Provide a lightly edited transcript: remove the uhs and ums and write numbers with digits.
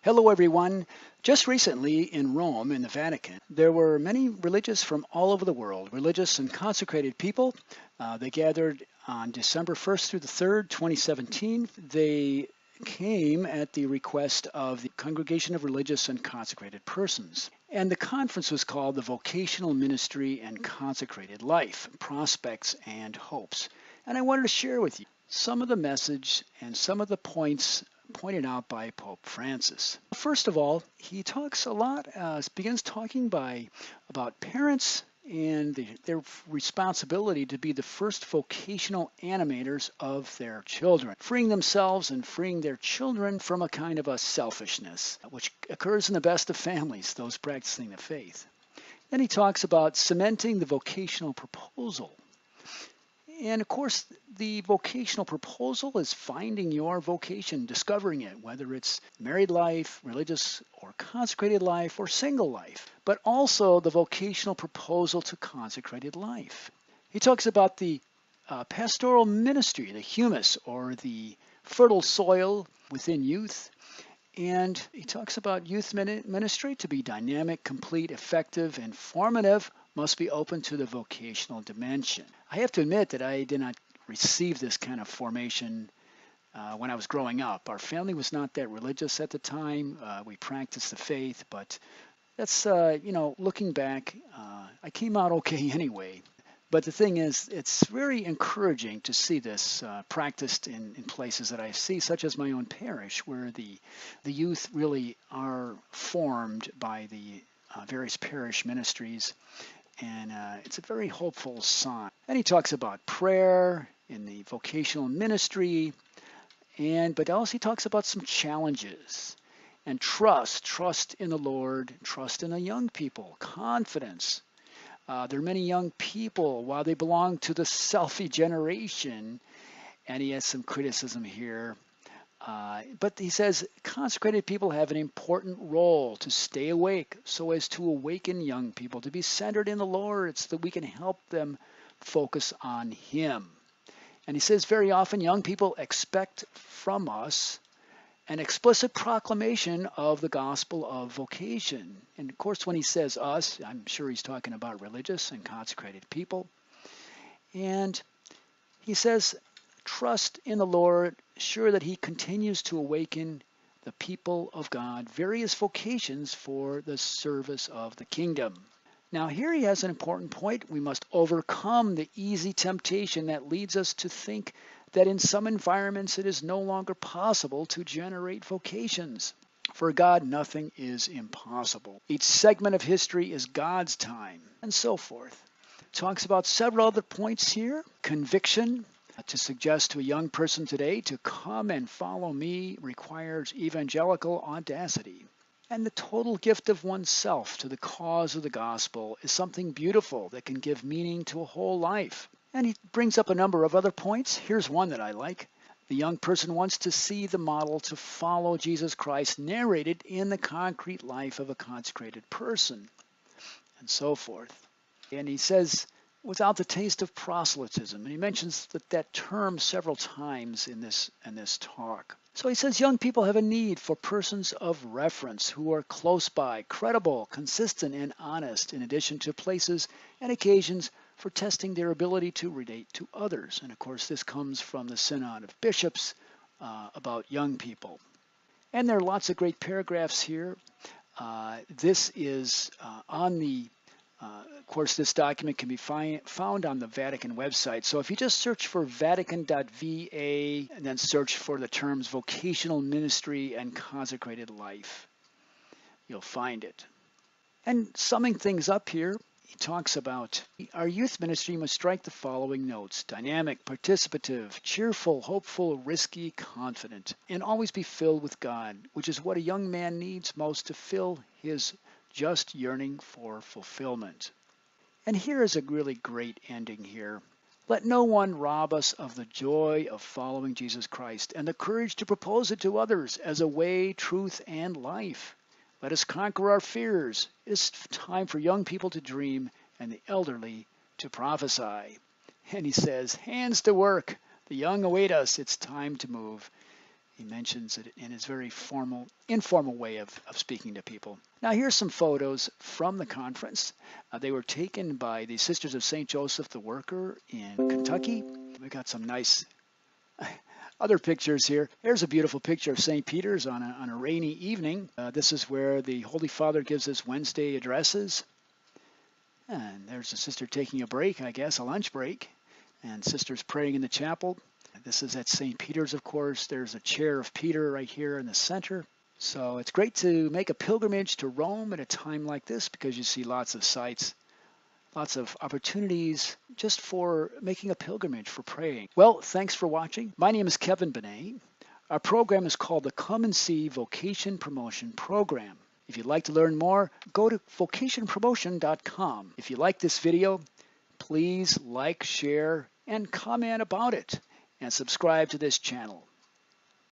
Hello, everyone. Just recently in Rome, in the Vatican, there were many religious from all over the world, religious and consecrated people. They gathered on December 1st through the 3rd, 2017. They came at the request of the Congregation of Religious and Consecrated Persons. And the conference was called the Vocational Ministry and Consecrated Life, Prospects and Hopes. And I wanted to share with you some of the message and some of the points pointed out by Pope Francis. First of all, he talks a lot, begins talking about parents and their responsibility to be the first vocational animators of their children, freeing themselves and freeing their children from a kind of a selfishness, which occurs in the best of families, those practicing the faith. Then he talks about cementing the vocational proposal. And of course, the vocational proposal is finding your vocation, discovering it, whether it's married life, religious or consecrated life, or single life, but also the vocational proposal to consecrated life. He talks about the pastoral ministry, the humus, or the fertile soil within youth. And he talks about youth ministry to be dynamic, complete, effective, informative, must be open to the vocational dimension. I have to admit that I did not receive this kind of formation when I was growing up. Our family was not that religious at the time. We practiced the faith, but that's, looking back, I came out okay anyway. But the thing is, it's very encouraging to see this practiced in places that I see, such as my own parish, where the youth really are formed by the various parish ministries. And it's a very hopeful sign. And he talks about prayer in the vocational ministry, but also he talks about some challenges and trust in the Lord, trust in the young people, confidence. There are many young people, while they belong to the selfie generation, and he has some criticism here. But he says consecrated people have an important role to stay awake so as to awaken young people to be centered in the Lord so that we can help them focus on Him. And he says very often young people expect from us an explicit proclamation of the gospel of vocation. And of course, when he says us, I'm sure he's talking about religious and consecrated people. And he says, trust in the Lord, sure that He continues to awaken the people of God, various vocations for the service of the kingdom. Now here he has an important point. We must overcome the easy temptation that leads us to think that in some environments it is no longer possible to generate vocations. For God, nothing is impossible. Each segment of history is God's time, and so forth. Talks about several other points here. Conviction. To suggest to a young person today to come and follow me requires evangelical audacity. And the total gift of oneself to the cause of the gospel is something beautiful that can give meaning to a whole life. And he brings up a number of other points. Here's one that I like. The young person wants to see the model to follow Jesus Christ narrated in the concrete life of a consecrated person, and so forth. And he says, without the taste of proselytism. And he mentions that term several times in this talk. So he says young people have a need for persons of reference who are close by, credible, consistent, and honest, in addition to places and occasions for testing their ability to relate to others. And of course, this comes from the Synod of Bishops about young people. And there are lots of great paragraphs here. This is on the of course, this document can be found on the Vatican website. So if you just search for vatican.va and then search for the terms vocational ministry and consecrated life, you'll find it. And summing things up here, he talks about our youth ministry must strike the following notes: dynamic, participative, cheerful, hopeful, risky, confident, and always be filled with God, which is what a young man needs most to fill his just yearning for fulfillment. And here is a really great ending here. Let no one rob us of the joy of following Jesus Christ and the courage to propose it to others as a way, truth, and life. Let us conquer our fears. It is time for young people to dream and the elderly to prophesy. And he says, hands to work. The young await us. It's time to move. He mentions it in his very informal way of speaking to people. Now here's some photos from the conference. They were taken by the Sisters of St. Joseph the Worker in Kentucky. We got some nice other pictures here. Here's a beautiful picture of St. Peter's on a rainy evening. This is where the Holy Father gives his Wednesday addresses. And there's a sister taking a break, I guess, a lunch break. And sisters praying in the chapel. This is at St. Peter's, of course. There's a chair of Peter right here in the center. So it's great to make a pilgrimage to Rome at a time like this because you see lots of sights, lots of opportunities just for making a pilgrimage, for praying. Well, thanks for watching. My name is Kevin Benet. Our program is called the Come and See Vocation Promotion Program. If you'd like to learn more, go to vocationpromotion.com. If you like this video, please like, share, and comment about it, and subscribe to this channel.